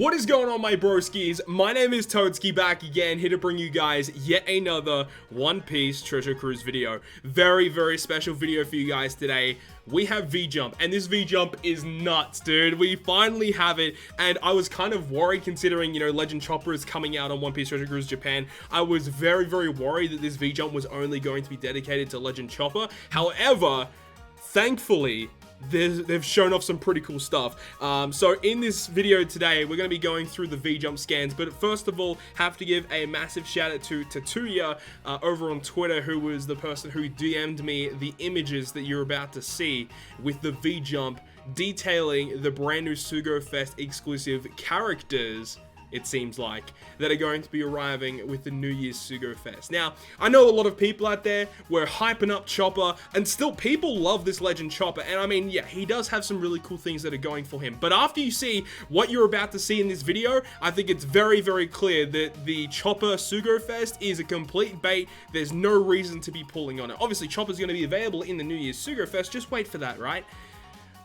What is going on, my broskiis? My name is Toadskii, back again, here to bring you guys yet another One Piece Treasure Cruise video. Very special video for you guys today. We have VJUMP, and this VJUMP is nuts, dude. We finally have it, and I was kind of worried considering, you know, Legend Chopper is coming out on One Piece Treasure Cruise Japan. I was very worried that this VJUMP was only going to be dedicated to Legend Chopper. However, thankfully, they've shown off some pretty cool stuff. So in this video today, we're going to be going through the VJUMP scans, but first of all, have to give a massive shout out to Tatsuya over on Twitter, who was the person who DM'd me the images that you're about to see with the VJUMP detailing the brand new Sugo Fest exclusive characters, it seems like, that are going to be arriving with the New Year's Sugo Fest. Now, I know a lot of people out there were hyping up Chopper, and still people love this Legend Chopper, and I mean, yeah, he does have some really cool things that are going for him. But after you see what you're about to see in this video, I think it's very clear that the Chopper Sugo Fest is a complete bait. There's no reason to be pulling on it. Obviously, Chopper's going to be available in the New Year's Sugo Fest, just wait for that, right?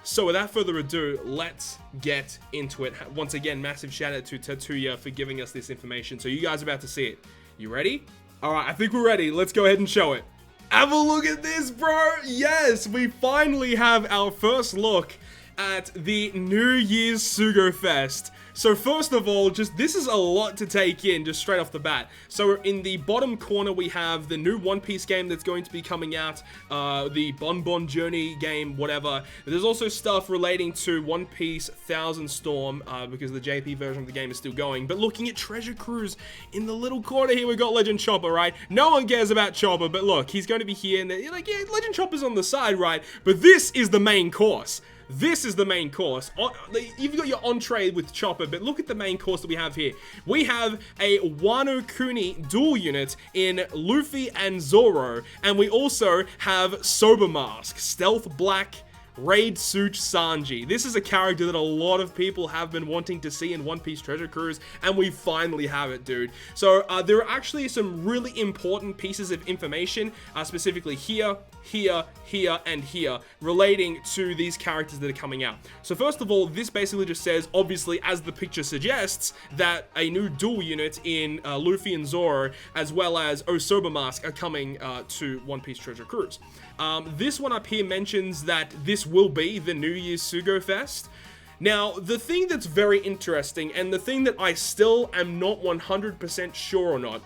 So without further ado, let's get into it. Once again, massive shout out to Tatsuya for giving us this information. So you guys are about to see it. You ready? All right, I think we're ready. Let's go ahead and show it. Have a look at this, bro. Yes, we finally have our first look at the New Year's Sugo Fest. So first of all, this is a lot to take in just straight off the bat. So in the bottom corner, we have the new One Piece game that's going to be coming out, the Bon Journey game, whatever. There's also stuff relating to One Piece Thousand Storm, because the JP version of the game is still going. But looking at Treasure Cruise, in the little corner here, we've got Legend Chopper, right? No one cares about Chopper, but look, he's going to be here, and you're like, yeah, Legend Chopper's on the side, right? But this is the main course. This is the main course. You've got your entree with Chopper, but look at the main course that we have here. We have a Wano Kuni dual unit in Luffy and Zoro, and we also have Sober Mask, Stealth Black, Raid Suit Sanji. This is a character that a lot of people have been wanting to see in One Piece Treasure Cruise, and we finally have it, dude. So there are actually some really important pieces of information, specifically here, and here, relating to these characters that are coming out. So first of all, this basically just says, obviously, as the picture suggests, that a new dual unit in Luffy and Zoro, as well as Sober Mask, are coming to One Piece Treasure Cruise. This one up here mentions that this will be the New Year's Sugo Fest. Now, the thing that's very interesting, and the thing that I still am not 100% sure or not,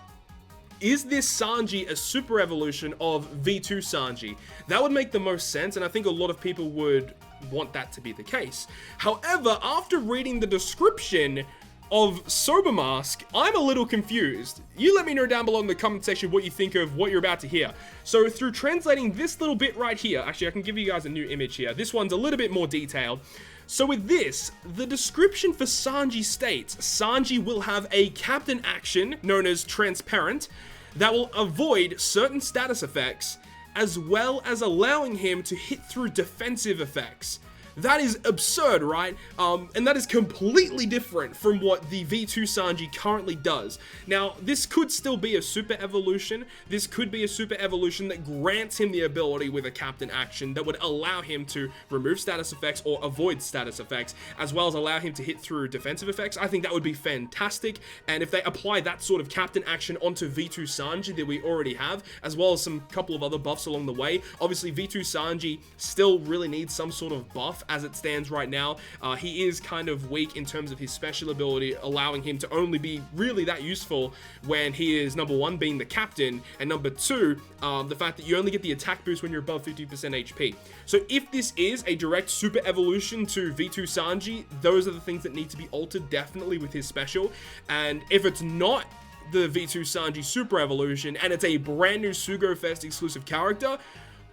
is this Sanji a super evolution of V2 Sanji? That would make the most sense, and I think a lot of people would want that to be the case. However, after reading the description of Sober Mask, I'm a little confused. You let me know down below in the comment section what you think of what you're about to hear. So through translating this little bit right here, actually I can give you guys a new image here. This one's a little bit more detailed. So with this, the description for Sanji states, Sanji will have a captain action known as Transparent that will avoid certain status effects, as well as allowing him to hit through defensive effects. That is absurd, right? And that is completely different from what the V2 Sanji currently does. Now, this could still be a super evolution. This could be a super evolution that grants him the ability with a captain action that would allow him to remove status effects or avoid status effects, as well as allow him to hit through defensive effects. I think that would be fantastic. And if they apply that sort of captain action onto V2 Sanji that we already have, as well as some couple of other buffs along the way, obviously V2 Sanji still really needs some sort of buff as it stands right now. He is kind of weak in terms of his special ability, allowing him to only be really that useful when he is, number one, being the captain, and number two, the fact that you only get the attack boost when you're above 50% HP. So if this is a direct super evolution to V2 Sanji, those are the things that need to be altered definitely with his special. And if it's not the V2 Sanji super evolution and it's a brand new Sugo Fest exclusive character,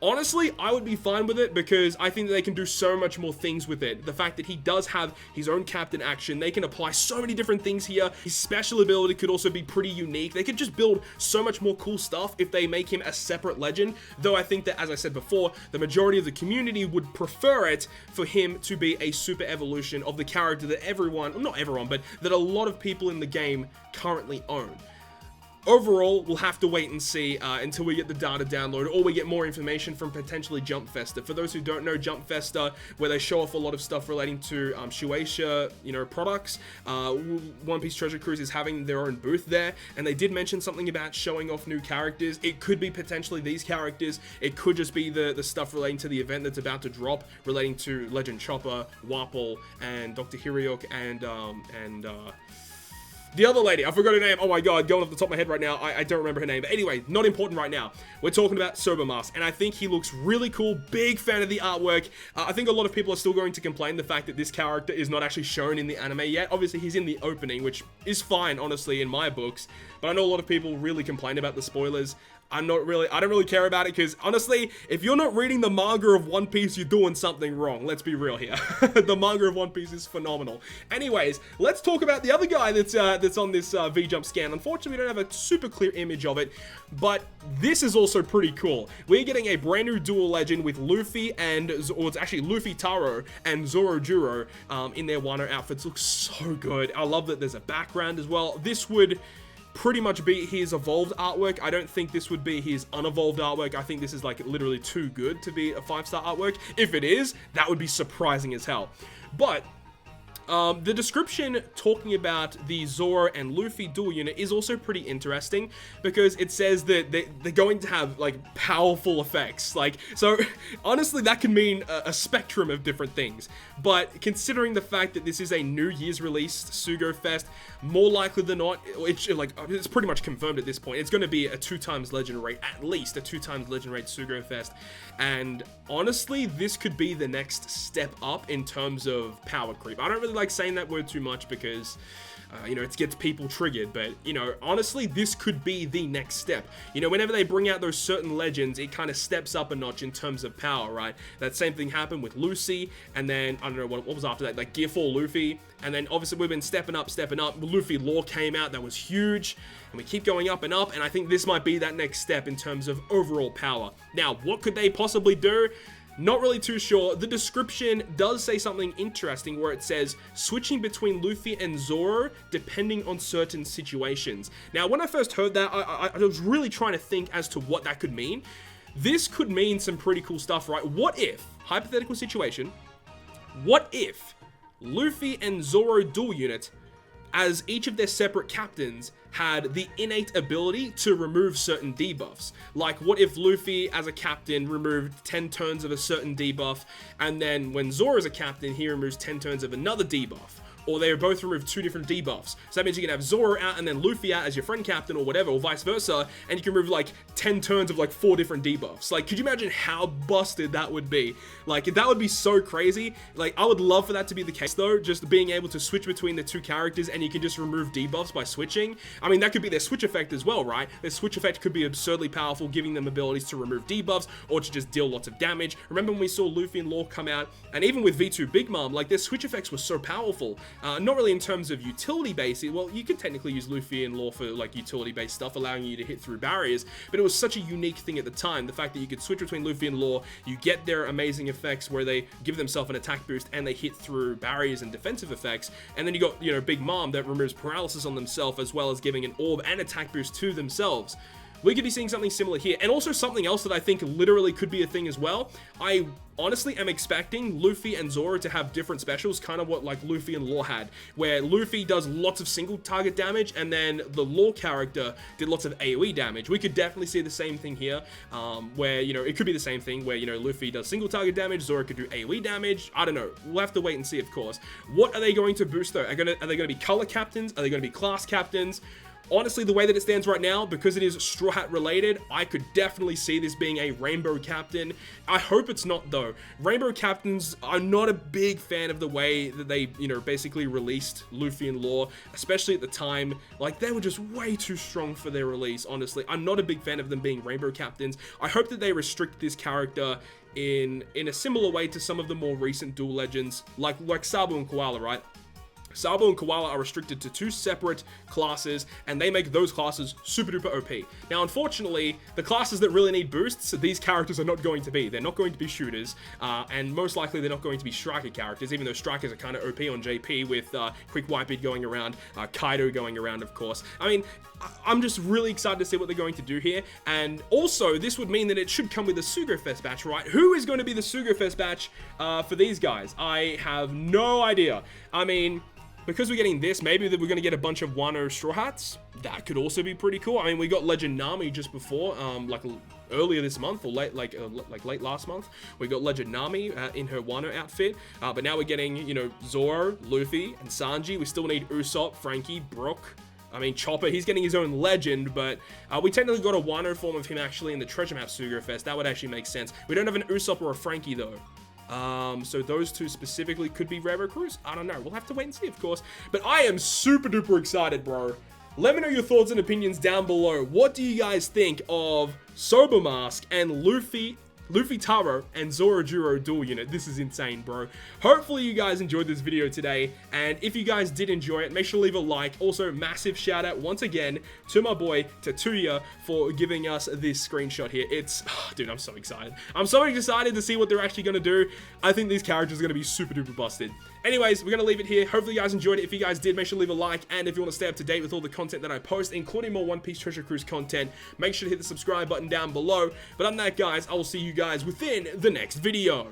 honestly, I would be fine with it, because I think that they can do so much more things with it. The fact that he does have his own captain action, they can apply so many different things here. His special ability could also be pretty unique. They could just build so much more cool stuff if they make him a separate legend, though I think that, as I said before, the majority of the community would prefer it for him to be a super evolution of the character that everyone, not everyone, but that a lot of people in the game currently own. Overall, we'll have to wait and see until we get the data download, or we get more information from potentially Jump Festa. For those who don't know, Jump Festa, where they show off a lot of stuff relating to Shueisha, products, One Piece Treasure Cruise is having their own booth there, and they did mention something about showing off new characters. It could be potentially these characters. It could just be the stuff relating to the event that's about to drop, relating to Legend Chopper, Wapol, and Dr. Hiryuk, and the other lady, I forgot her name. Oh my god, going off the top of my head right now, I don't remember her name. But anyway, not important right now. We're talking about Sober Mask, and I think he looks really cool. Big fan of the artwork. I think a lot of people are still going to complain the fact that this character is not actually shown in the anime yet. Obviously, he's in the opening, which is fine, honestly, in my books. But I know a lot of people really complain about the spoilers. I don't really care about it, because honestly, if you're not reading the manga of One Piece, you're doing something wrong. Let's be real here. The manga of One Piece is phenomenal. Anyways, let's talk about the other guy that's on this VJUMP scan. Unfortunately, we don't have a super clear image of it, but this is also pretty cool. We're getting a brand new dual legend with Luffy and, or it's actually Luffy Taro and Zoro Juro in their Wano outfits. Looks so good. I love that there's a background as well. This would pretty much be his evolved artwork. I don't think this would be his unevolved artwork. I think this is like literally too good to be a 5-star artwork. If it is, that would be surprising as hell. But the description talking about the Zoro and Luffy dual unit is also pretty interesting, because it says that they're going to have like powerful effects. Like, so honestly, that can mean a spectrum of different things. But considering the fact that this is a New Year's released Sugo Fest, more likely than not, it's pretty much confirmed at this point. It's going to be a 2x legend rate, at least a 2x legend rate Sugo Fest. And honestly, this could be the next step up in terms of power creep. I don't really like saying that word too much, because it gets people triggered, but honestly, this could be the next step. Whenever they bring out those certain legends, it kind of steps up a notch in terms of power, right? That same thing happened with Lucy, and then I don't know what was after that, like Gear 4 Luffy, and then obviously we've been stepping up. Luffy Lore came out, that was huge, and we keep going up and up, and I think this might be that next step in terms of overall power. Now, what could they possibly do? Not really too sure. The description does say something interesting, where it says switching between Luffy and Zoro depending on certain situations. Now, when I first heard that, I was really trying to think as to what that could mean. This could mean some pretty cool stuff, right? What if, hypothetical situation, what if Luffy and Zoro dual unit, as each of their separate captains, had the innate ability to remove certain debuffs? Like, what if Luffy as a captain removed 10 turns of a certain debuff, and then when Zoro is a captain, he removes 10 turns of another debuff? Or they both remove 2 different debuffs. So that means you can have Zoro out and then Luffy out as your friend captain or whatever, or vice versa, and you can remove like 10 turns of like 4 different debuffs. Like, could you imagine how busted that would be? Like, that would be so crazy. Like, I would love for that to be the case though, just being able to switch between the 2 characters and you can just remove debuffs by switching. I mean, that could be their switch effect as well, right? Their switch effect could be absurdly powerful, giving them abilities to remove debuffs or to just deal lots of damage. Remember when we saw Luffy and Law come out, and even with V2 Big Mom, like, their switch effects were so powerful. Not really in terms of utility based. Well, you could technically use Luffy and Law for like utility based stuff, allowing you to hit through barriers, but it was such a unique thing at the time. The fact that you could switch between Luffy and Law, you get their amazing effects where they give themselves an attack boost and they hit through barriers and defensive effects, and then you got, Big Mom that removes paralysis on themselves, as well as giving an orb and attack boost to themselves. We could be seeing something similar here, and also something else that I think literally could be a thing as well. I honestly am expecting Luffy and Zoro to have different specials, kind of what like Luffy and Law had, where Luffy does lots of single target damage, and then the Law character did lots of AoE damage. We could definitely see the same thing here, where, it could be the same thing, where, Luffy does single target damage, Zoro could do AoE damage. I don't know. We'll have to wait and see, of course. What are they going to boost, though? Are they going to be color captains? Are they going to be class captains? Honestly, the way that it stands right now, because it is Straw Hat related, I could definitely see this being a Rainbow Captain. I hope it's not, though. Rainbow Captains, I'm not a big fan of the way that they, basically released Luffy and Law, especially at the time. Like, they were just way too strong for their release, honestly. I'm not a big fan of them being Rainbow Captains. I hope that they restrict this character in a similar way to some of the more recent dual legends, like Sabu and Koala, right? Sabo and Koala are restricted to 2 separate classes, and they make those classes super duper OP. Now, unfortunately, the classes that really need boosts, these characters are not going to be. They're not going to be shooters, and most likely they're not going to be striker characters, even though strikers are kind of OP on JP with Quick Whitebeard going around, Kaido going around, of course. I mean, I'm just really excited to see what they're going to do here, and also, this would mean that it should come with a Sugofest batch, right? Who is going to be the Sugofest batch for these guys? I have no idea. I mean, because we're getting this, maybe that we're going to get a bunch of Wano Straw Hats. That could also be pretty cool. I mean, we got Legend Nami just before, like earlier this month, or late late last month. We got Legend Nami in her Wano outfit, but now we're getting, you know, Zoro, Luffy, and Sanji. We still need Usopp, Frankie, Brook. I mean, Chopper, he's getting his own legend, but we technically got a Wano form of him actually in the Treasure Map Sugofest. That would actually make sense. We don't have an Usopp or a Frankie, though. So those two specifically could be rare recruits. I don't know. We'll have to wait and see, of course. But I am super duper excited, bro. Let me know your thoughts and opinions down below. What do you guys think of Sober Mask and Luffy Taro and Zorojuro dual unit? This is insane, bro. Hopefully you guys enjoyed this video today, and if you guys did enjoy it, make sure to leave a like. Also, massive shout out once again to my boy Tatsuya for giving us this screenshot here. It's, dude, I'm so excited. I'm so excited to see what they're actually gonna do. I think these characters are gonna be super duper busted. Anyways, we're gonna leave it here. Hopefully you guys enjoyed it. If you guys did, make sure to leave a like, and if you want to stay up to date with all the content that I post, including more One Piece Treasure Cruise content, make sure to hit the subscribe button down below. But other than that, guys, I will see you guys within the next video.